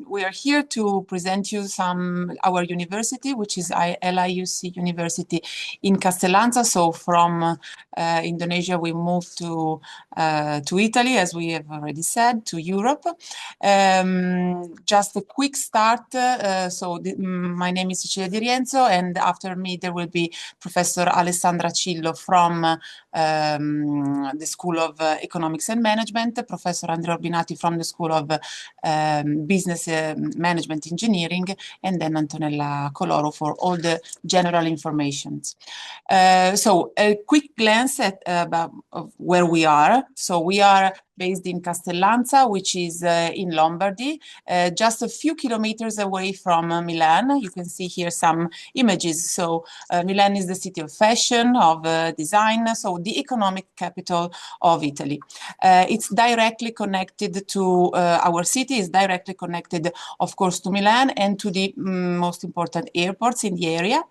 we are here to present you our university, which is LIUC University in Castellanza. So from Indonesia, we moved to Italy, as we have already said, to Europe. Just a quick start. My name is Cecilia Di Rienzo, and after me there will be Professor Alessandra Cillo from the School of Economics and Management, Professor Andrea Orbinati from the School of Business Management Engineering, and then Antonella Coloro for all the general information. So a quick glance at where we are. So we are based in Castellanza, which is in Lombardy, just a few kilometers away from Milan. You can see here some images. So Milan is the city of fashion, of design, so the economic capital of Italy. It's directly connected to our city, is directly connected, of course, to Milan and to the most important airports in the area.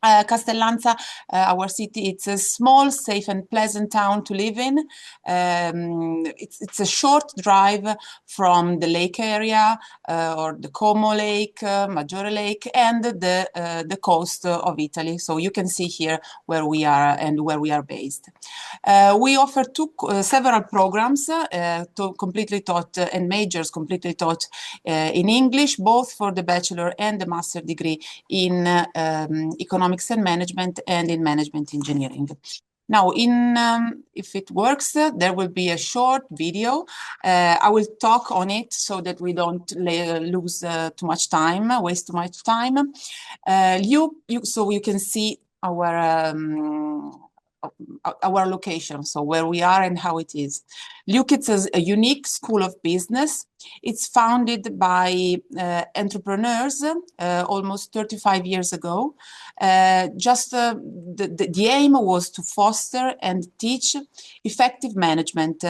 Castellanza, our city, it's a small, safe and pleasant town to live in. It's a short drive from the lake area or the Como Lake, Maggiore Lake, and the coast of Italy. So you can see here where we are and where we are based. We offer several programs completely taught and majors completely taught in English, both for the bachelor and the master degree in economics and management and in management engineering. Now, if it works, there will be a short video. I will talk on it so that we don't lose too much time, waste too much time. So you can see our location, so where we are and how it is. LIUC is a unique school of business. It's founded by entrepreneurs almost 35 years ago. The aim was to foster and teach effective management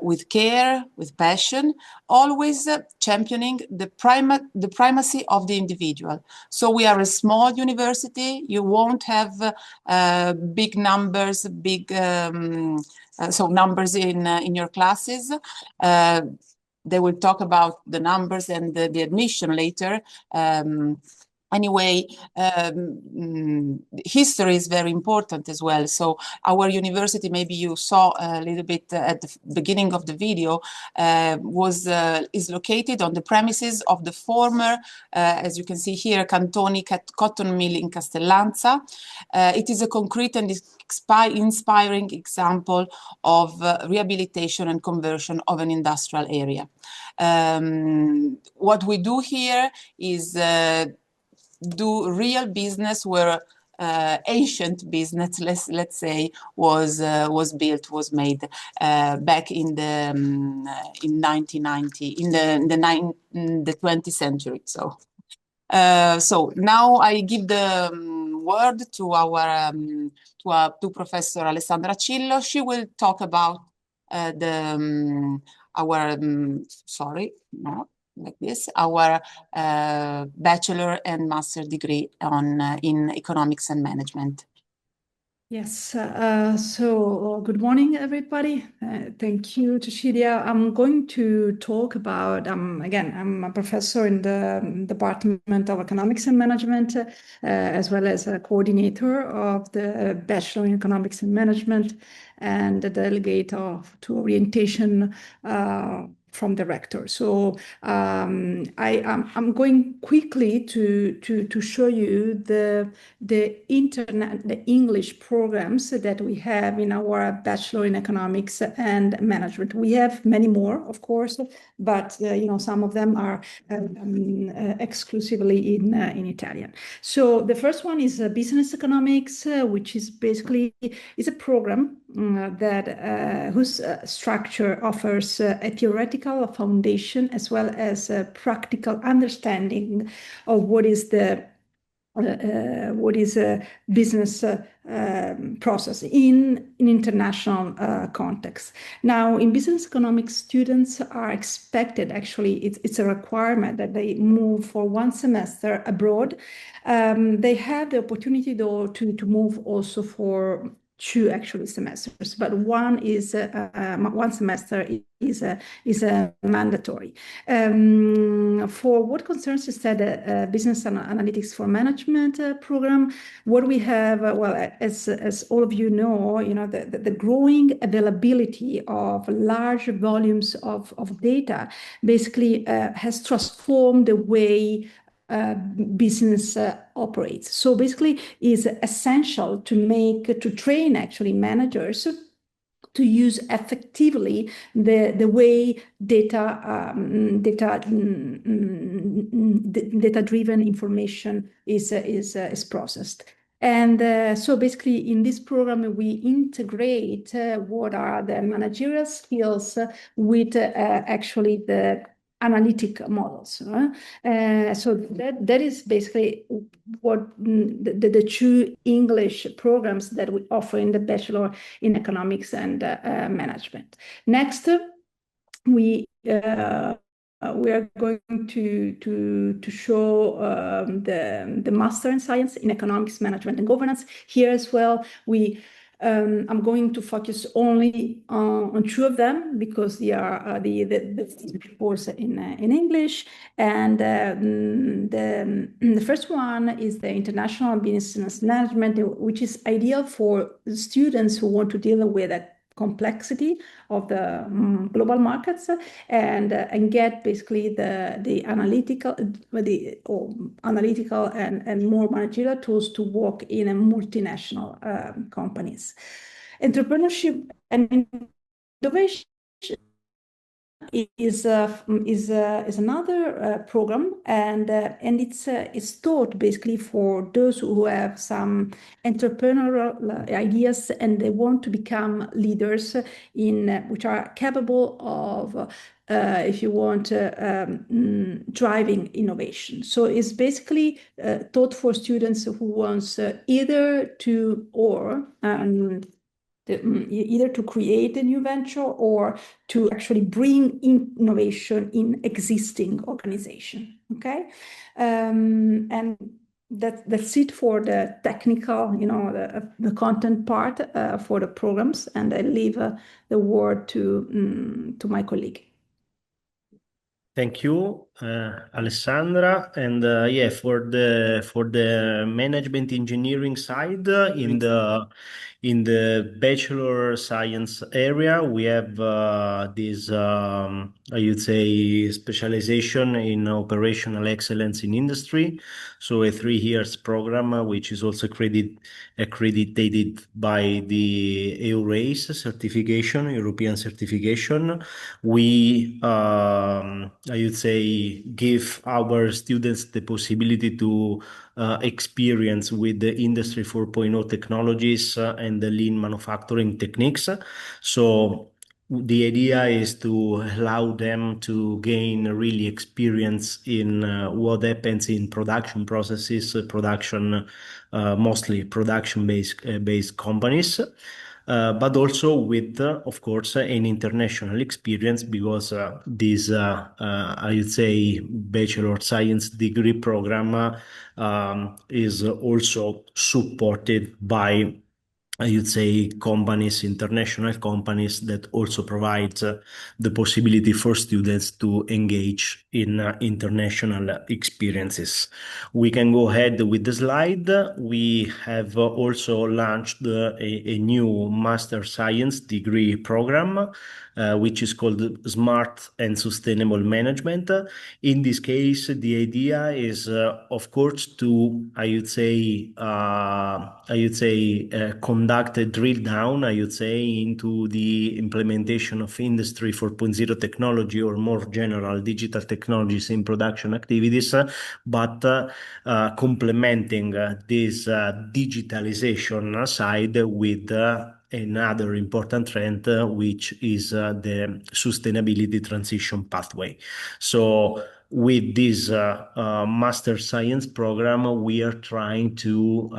with care, with passion, always championing the primacy of the individual. So we are a small university. You won't have big numbers, numbers in your classes. They will talk about the numbers and the admission later. Anyway, history is very important as well. So our university, maybe you saw a little bit at the beginning of the video, is located on the premises of the former, as you can see here, Cantoni cotton mill in Castellanza. It is a concrete and inspiring example of rehabilitation and conversion of an industrial area. What we do here is do real business where ancient business, let's say, was made back in the 1990, in the 20th century. So now I give the word to to Professor Alessandra Cillo. She will talk about our bachelor and master degree in economics and management. Yes, good morning, everybody. Thank you, Cecilia. I'm going to talk about, again, I'm a professor in the Department of Economics and Management, as well as a coordinator of the Bachelor in Economics and Management and the delegate to orientation from the rector. So I'm going quickly to show you the English programs that we have in our Bachelor in Economics and Management. We have many more, of course, but some of them are exclusively in Italian. So the first one is Business Economics, which is basically a program whose structure offers a theoretical foundation as well as a practical understanding of what is a business process in an international context. Now, in business economics, students are expected, actually, it's a requirement that they move for one semester abroad. They have the opportunity, though, to move also for two actually semesters, but one semester is mandatory. For what concerns instead business analytics for management program, what we have, well, as all of you know, the growing availability of large volumes of data basically has transformed the way business operates. So basically is essential to train actually managers to use effectively the way data-driven information is processed. And so basically in this program, we integrate what are the managerial skills with actually the analytic models. So that is basically what the two English programs that we offer in the Bachelor in Economics and Management. Next, we are going to show the Master in Science in Economics, Management, and Governance. Here as well, I'm going to focus only on two of them because they are the course in English. And the first one is the International Business Management, which is ideal for students who want to deal with that complexity of the global markets and get basically the analytical and more managerial tools to work in a multinational companies. Entrepreneurship and innovation is another program, and it's taught basically for those who have some entrepreneurial ideas and they want to become leaders which are capable of if you want driving innovation. So it's basically taught for students who wants either to create a new venture or to actually bring innovation in existing organization. Okay, and that's it for the technical, the content part for the programs, and I leave the word to my colleague. Thank you, Alessandra. And yeah, for the management engineering side, in the bachelor science area, we have this I would say specialization in operational excellence in industry. So a 3 years program, which is also accredited by the EURACE certification, European certification. We I would say give our students the possibility to experience with the Industry 4.0 technologies and the lean manufacturing techniques. So the idea is to allow them to gain really experience in what happens in production processes, mostly production-based companies. But also with, of course, an international experience because this, I would say, Bachelor of Science degree program is also supported by, I would say, international companies that also provide the possibility for students to engage in international experiences. We can go ahead with the slide. We have also launched a new Master Science degree program, which is called Smart and Sustainable Management. In this case, the idea is, of course, to, conduct a drill down, into the implementation of Industry 4.0 technology or more general digital technologies in production activities, but complementing this digitalization side with another important trend, which is the sustainability transition pathway. So with this Master Science program, we are trying to,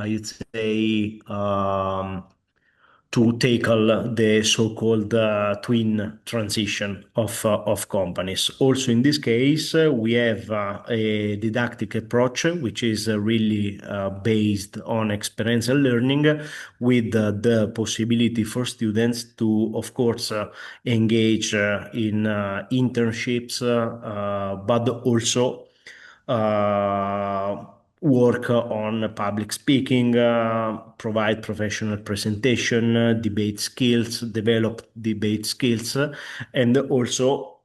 to tackle the so-called twin transition of companies. Also, in this case, we have a didactic approach, which is really based on experiential learning, with the possibility for students to, of course, engage in internships, but also work on public speaking, provide professional presentation, debate skills, develop debate skills, and also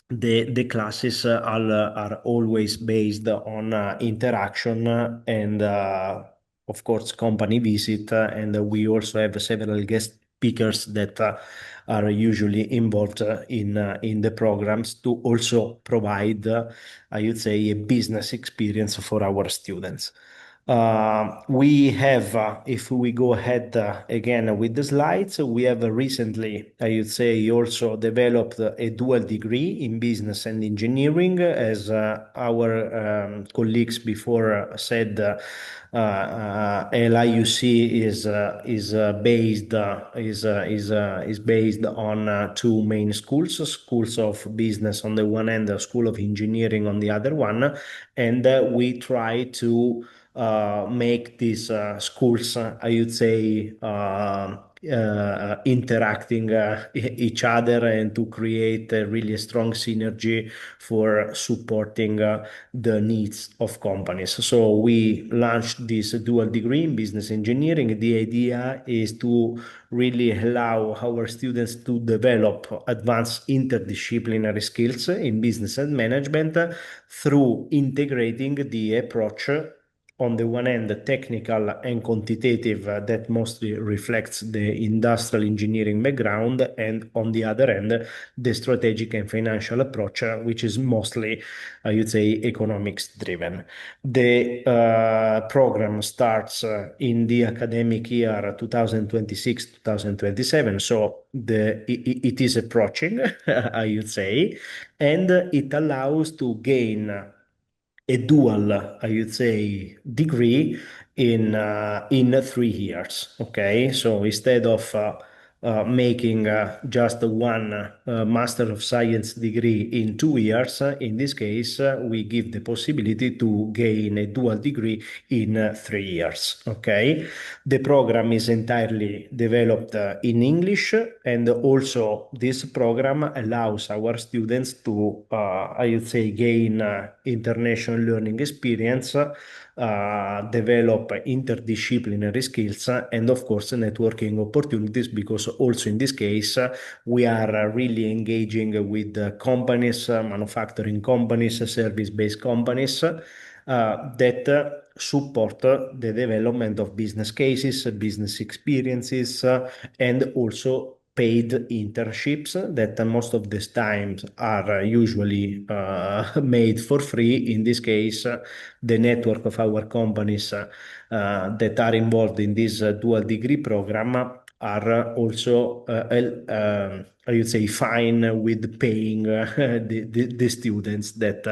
the classes are always based on interaction and of course company visit, and we also have several guest speakers that are usually involved in the programs to also provide, I would say, a business experience for our students. We have, if we go ahead again with the slides, we have recently, I would say, also developed a dual degree in business and engineering, as our colleagues before said. LIUC is based on two main schools of business on the one hand, a school of engineering on the other one, and we try to make these schools, I would say, interacting each other, and to create a really strong synergy for supporting the needs of companies. So we launched this dual degree in business engineering. The idea is to really allow our students to develop advanced interdisciplinary skills in business and management through integrating the approach, on the one hand, technical and quantitative, that mostly reflects the industrial engineering background, and on the other hand, the strategic and financial approach, which is mostly, I would say, economics driven. The program starts in the academic year 2026-2027, so it is approaching, I would say, and it allows to gain a dual, I would say, degree in 3 years. Okay, so instead of making just one Master of Science degree in 2 years, in this case, we give the possibility to gain a dual degree in 3 years. Okay, the program is entirely developed in English, and also this program allows our students to, I would say, gain international learning experience, develop interdisciplinary skills, and of course networking opportunities, because also in this case we are really engaging with companies, manufacturing companies, service-based companies that support the development of business cases, business experiences, and also paid internships that most of the times are usually made for free. In this case, the network of our companies that are involved in this dual degree program are also, I would say, fine with paying the students that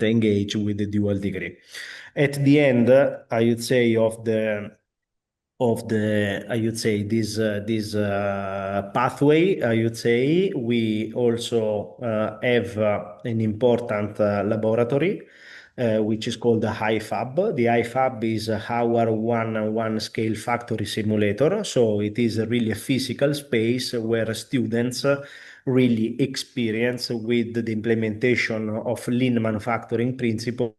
engage with the dual degree. At the end, I would say, I would say, this pathway, I would say, we also have an important laboratory, which is called the iFab. The iFab is our one scale factory simulator. So it is really a physical space where students really experience with the implementation of lean manufacturing principles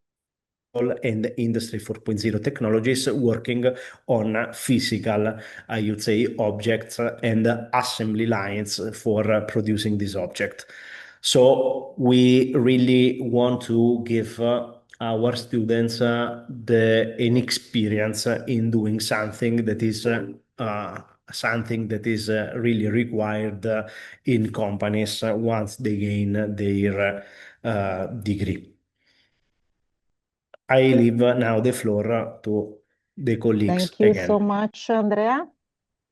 and Industry 4.0 technologies, working on physical, I would say, objects and assembly lines for producing this object. So we really want to give our students an experience in doing something that is really required in companies once they gain their degree. I leave now the floor to the colleagues Thank you again. so much, Andrea.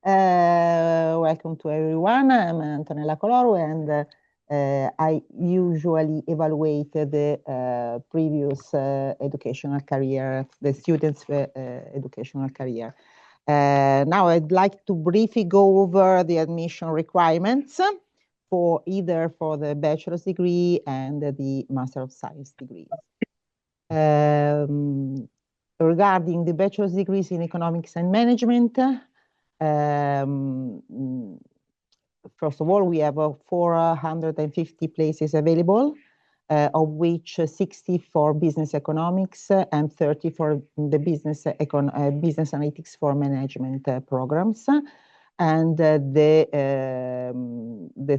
Welcome to everyone. I'm Antonella Coloru, and I usually evaluate the previous educational career, the students' educational career. Now I'd like to briefly go over the admission requirements for either for the bachelor's degree and the Master of Science degrees. Regarding the bachelor's degrees in economics and management, first of all, we have 450 places available, of which 60 for business economics and 30 for the business analytics for management programs. And the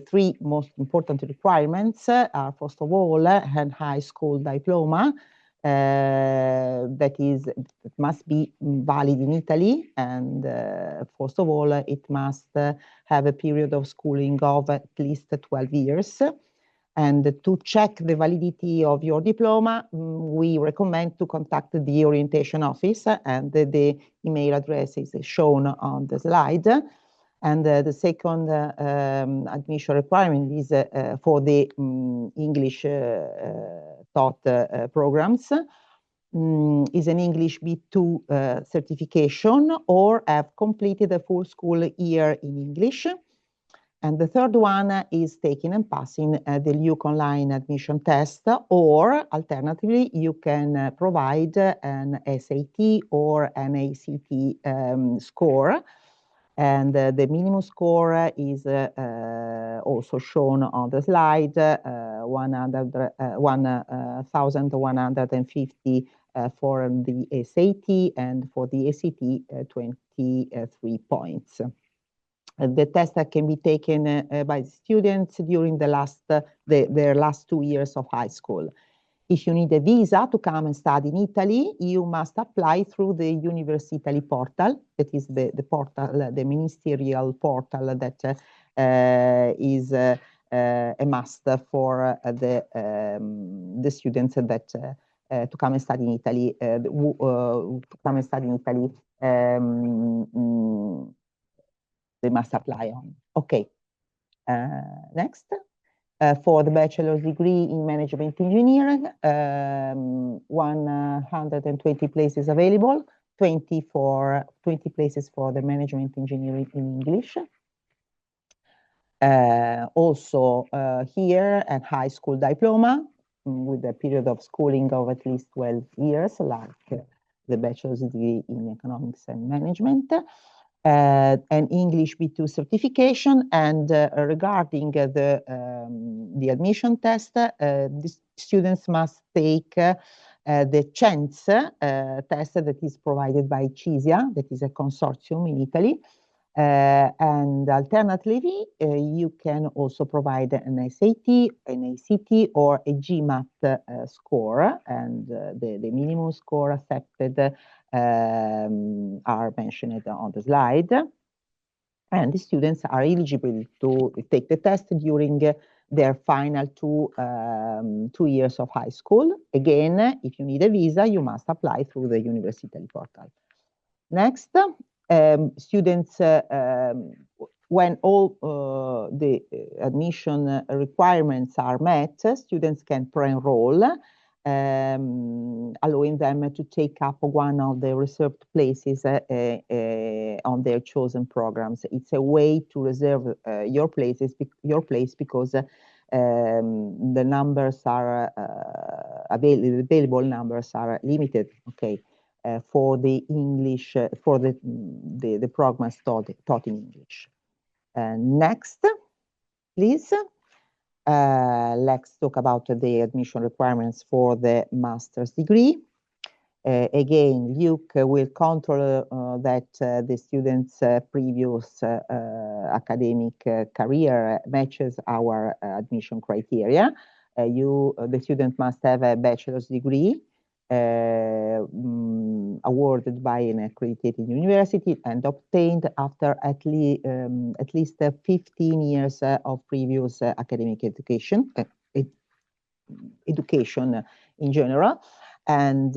three most important requirements are, first of all, a high school diploma. It must be valid in Italy, and first of all, it must have a period of schooling of at least 12 years. And to check the validity of your diploma, we recommend to contact the orientation office, and the email address is shown on the slide. And the second admission requirement is for the English taught programs, is an English B2 certification or have completed a full school year in English. And the third one is taking and passing the LIUC online admission test, or alternatively, you can provide an SAT or an ACT score. And the minimum score is also shown on the slide, 1,150 for the SAT, and for the ACT, 23 points. The test can be taken by students during their last 2 years of high school. If you need a visa to come and study in Italy, you must apply through the University portal. That is the portal, the ministerial portal that is a must for the students that to come and study in Italy. They must apply on. Okay. Next. For the bachelor's degree in management engineering, 120 places available, 20 places for the management engineering in English. Also here, a high school diploma with a period of schooling of at least 12 years, like the bachelor's degree in economics and management. An English B2 certification, and regarding the admission test, the students must take the CENS test that is provided by CISIA, that is a consortium in Italy. And alternatively, you can also provide an SAT, an ACT, or a GMAT score, and the minimum score accepted are mentioned on the slide. And the students are eligible to take the test during their final 2 years of high school. Again, if you need a visa, you must apply through the University portal. Next, students, when all the admission requirements are met, students can pre-enroll, allowing them to take up one of the reserved places on their chosen programs. It's a way to reserve your place because the numbers are available numbers are limited. Okay. For the English, for the programs taught in English. Next, please. Let's talk about the admission requirements for the master's degree. Again, LIUC will control that the student's previous academic career matches our admission criteria. The student must have a bachelor's degree awarded by an accredited university and obtained after at least 15 years of previous academic education in general, and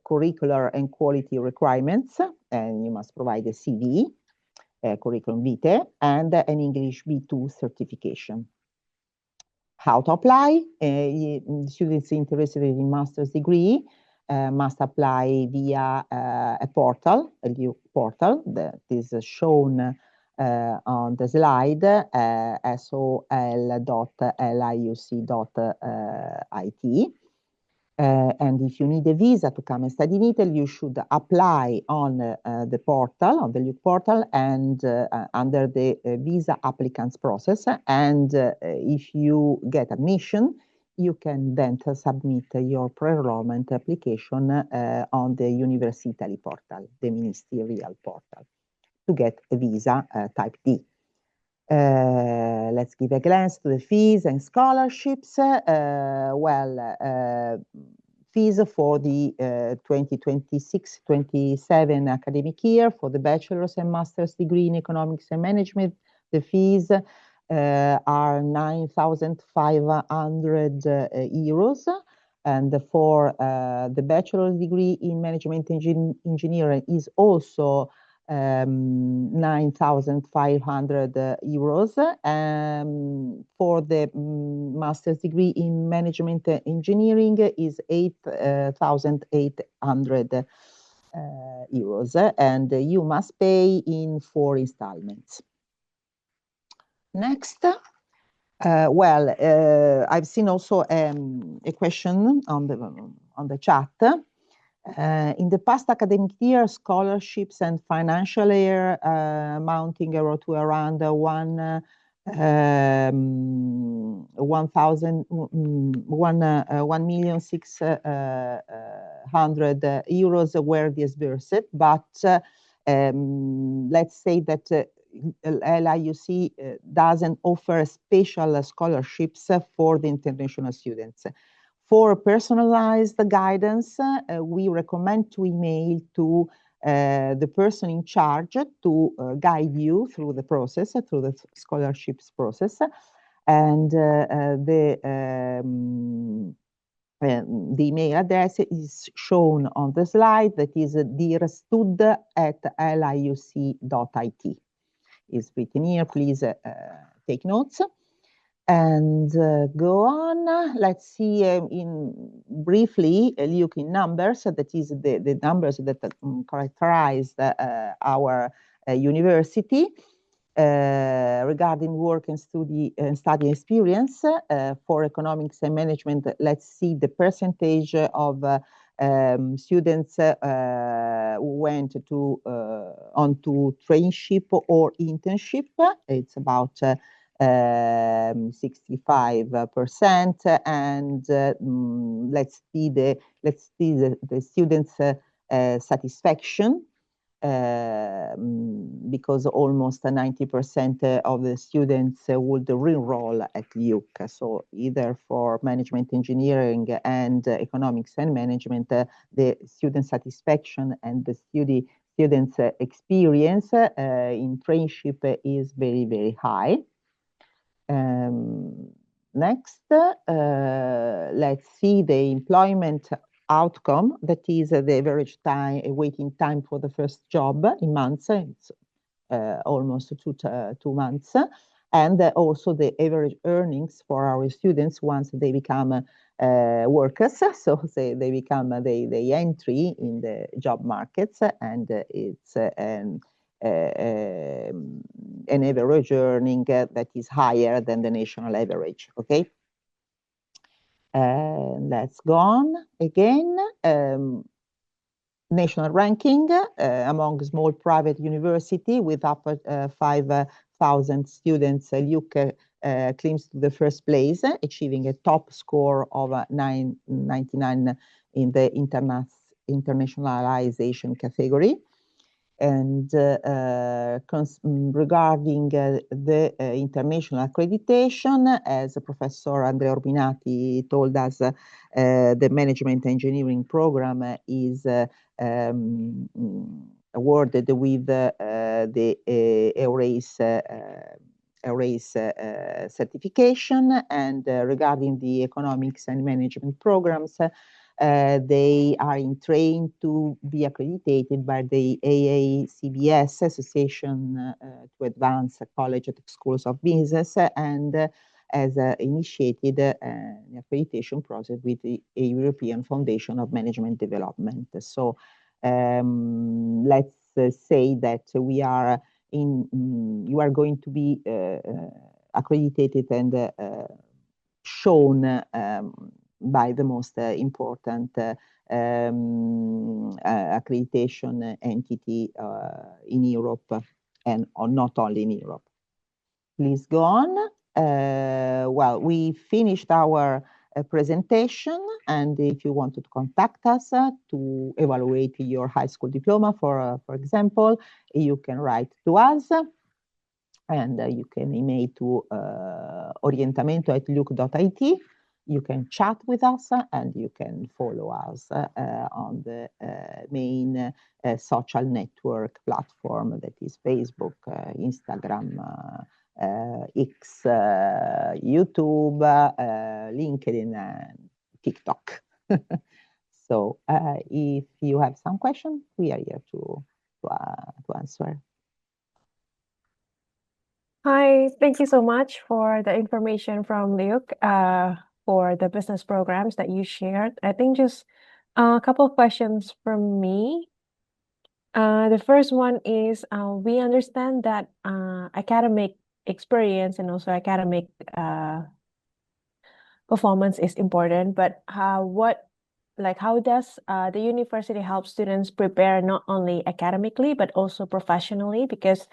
curricular and quality requirements, and you must provide a CV, curriculum vitae, and an English B2 certification. How to apply? Students interested in master's degree must apply via a portal, a LIUC portal that is shown on the slide, sol.liuc.it. And if you need a visa to come and study in Italy, you should apply on the portal, on the LIUC portal, and under the visa applicants process. And if you get admission, you can then submit your pre-enrollment application on the University Italy portal, the ministerial portal, to get a visa type D. Let's give a glance to the fees and scholarships. Fees for the 2026-27 academic year for the bachelor's and master's degree in economics and management, the fees are 9,500 euros. And for the bachelor's degree in management engineering is also 9,500 euros. For the master's degree in management engineering is 8,800 euros, and you must pay in 4 installments. Next. I've seen also a question on the chat. In the past academic year, scholarships and financial aid amounting to around 1,600,000 euros were disbursed, but let's say that LIUC doesn't offer special scholarships for the international students. For personalized guidance, we recommend to email to the person in charge to guide you through the process, through the scholarships process. And the email address is shown on the slide, that is dearstud@liuc.it. Is written here, please take notes. And go on. Let's see briefly LIUC in numbers. That is the numbers that characterize our university regarding work and study experience. For economics and management, let's see the percentage of students who went to onto traineeship or internship. It's about 65%, and let's see the students' satisfaction, because almost 90% of the students would re-enroll at LIUC. So either for management engineering and economics and management, the student satisfaction and the students' experience in traineeship is very, very high. Next, let's see the employment outcome. That is the average time, waiting time for the first job in months. It's almost two months. And also the average earnings for our students once they become workers. So they become the entry in the job markets, and it's an average earning that is higher than the national average. Okay. Let's go on again. National ranking among small private university with up 5,000 students. LIUC claims to the first place, achieving a top score of 999 in the internationalization category. And regarding the international accreditation, as Professor Andrea Orbinati told us, the management engineering program is awarded with the EURACE certification. And regarding the economics and management programs, they are in train to be accredited by the AACBS, Association to Advance Collegiate Schools of Business, and has initiated an accreditation process with a European Foundation of Management Development. So let's say that you are going to be accredited and shown by the most important accreditation entity in Europe, and not only in Europe. Please go on. Well, we finished our presentation, and if you wanted to contact us to evaluate your high school diploma, for example, you can write to us, and you can email to orientamento@liuc.it. You can chat with us, and you can follow us on the main social network platform, that is Facebook, Instagram, X, YouTube, LinkedIn, and TikTok. So if you have some questions, we are here to answer. Hi, thank you so much for the information from LIUC for the business programs that you shared. I think just a couple of questions from me. The first one is we understand that academic experience and also academic performance is important, but how does the university help students prepare not only academically but also professionally? Because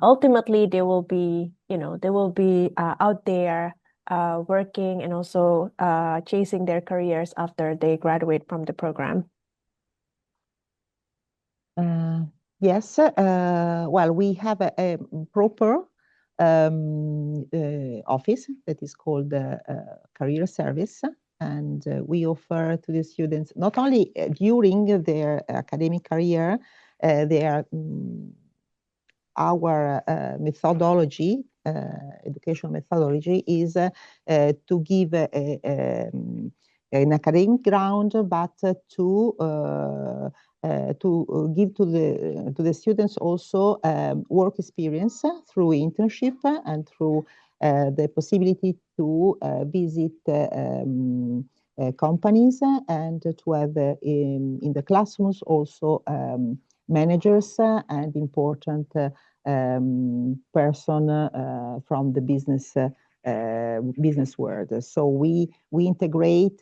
ultimately they will be out there working and also chasing their careers after they graduate from the program. Yes, well, we have a proper office that is called Career Service, and we offer to the students not only during their academic career, our methodology, educational methodology, is to give an academic ground, but to give to the students also work experience through internship and through the possibility to visit companies, and to have in the classrooms also managers and important person from the business world. So we integrate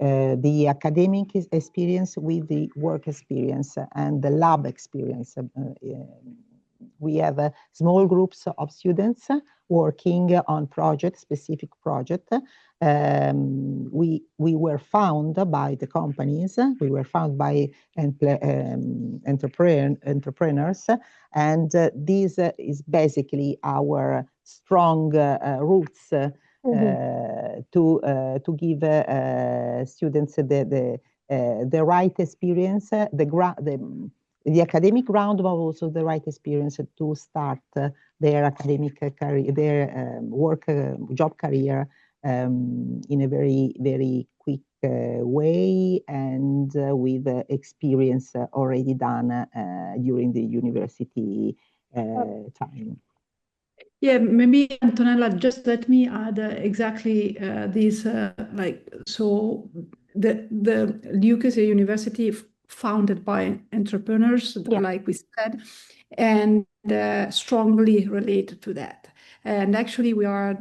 the academic experience with the work experience and the lab experience. We have small groups of students working on specific project. We were found by the companies. We were found by entrepreneurs, and this is basically our strong roots to give students the right experience, the academic ground, but also the right experience to start their academic career, their job career in a very, very quick way, and with experience already done during the university time. Yeah, maybe Antonella, just let me add exactly this. So the LIUC is a university founded by entrepreneurs, like we said, and strongly related to that. And actually, we are,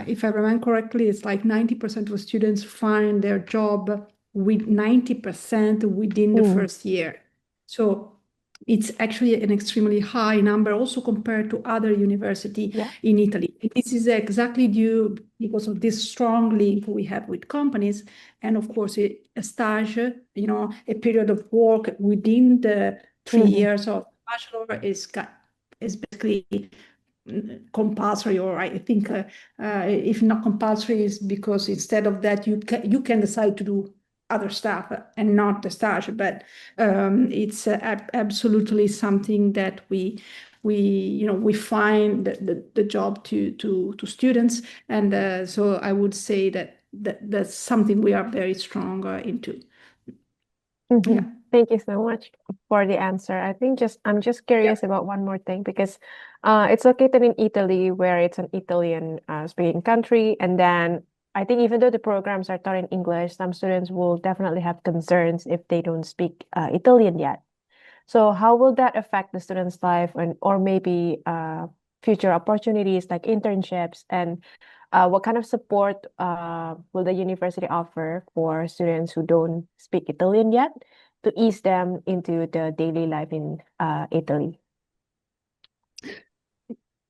if I remember correctly, it's like 90% of students find their job with 90% within the first year. So it's actually an extremely high number, also compared to other universities in Italy. This is exactly due because of this strong link we have with companies, and of course a stage, a period of work within the 3 years of bachelor is basically compulsory, or I think if not compulsory, is because instead of that you can decide to do other stuff and not the stage, but it's absolutely something that we find the job to students, and so I would say that's something we are very strong into. Thank you so much for the answer. I'm just curious about one more thing because it's located in Italy, where it's an Italian speaking country. And then I think even though the programs are taught in English, some students will definitely have concerns if they don't speak Italian yet. So how will that affect the student's life or maybe future opportunities like internships, and what kind of support will the university offer for students who don't speak Italian yet to ease them into the daily life in Italy?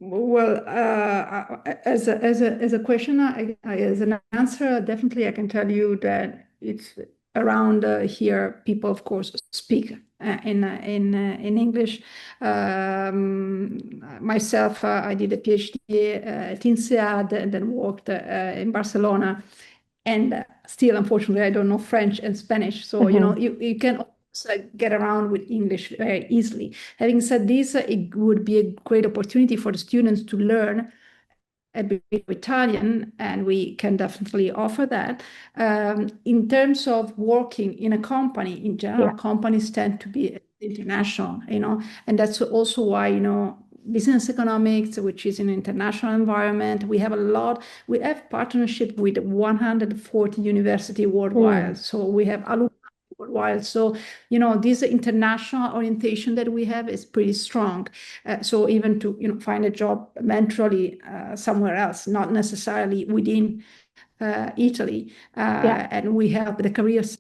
Well, as a question, as an answer, definitely I can tell you that it's around here. People, of course, speak in English. Myself, I did a PhD at INSEAD and then worked in Barcelona, and still, unfortunately, I don't know French and Spanish. So you can get around with English very easily. Having said this, it would be a great opportunity for the students to learn a bit of Italian, and we can definitely offer that. In terms of working in a company, in general, companies tend to be international, and that's also why, business economics, which is an international environment, we have partnership with 140 universities worldwide. So we have alumni worldwide. So, this international orientation that we have is pretty strong. So even to, find a job eventually somewhere else, not necessarily within Italy, and we help the careers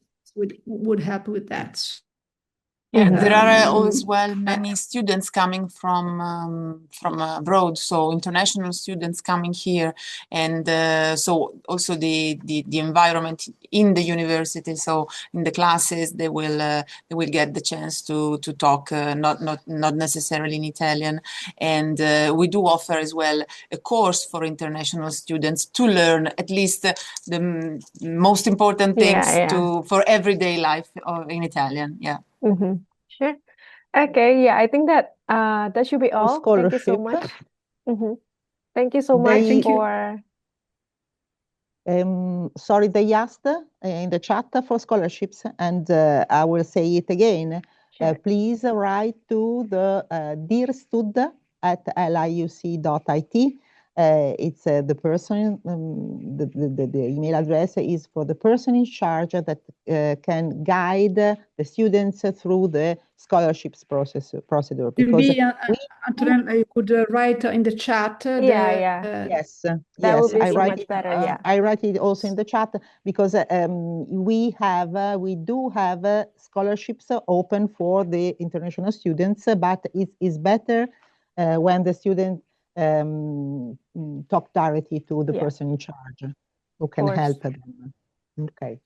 would help with that. Yeah, there are as well many students coming from abroad, so international students coming here, and so also the environment in the university. So in the classes, they will get the chance to talk not necessarily in Italian, and we do offer as well a course for international students to learn at least the most important things for everyday life in Italian. Yeah. Sure. Okay, I think that that should be all. Thank you so much. Thank you so much for. Sorry, they asked in the chat for scholarships, and I will say it again. Sure. Please write to the dearstud@liuc.it. It's the person, the email address is for the person in charge that can guide the students through the scholarships procedure. Because Antonella, you could write in the chat. Yes, that would be I so write much it, better. I write it also in the chat because we do have scholarships open for the international students, but it is better when the student talk directly to the person in charge who can help them. Okay.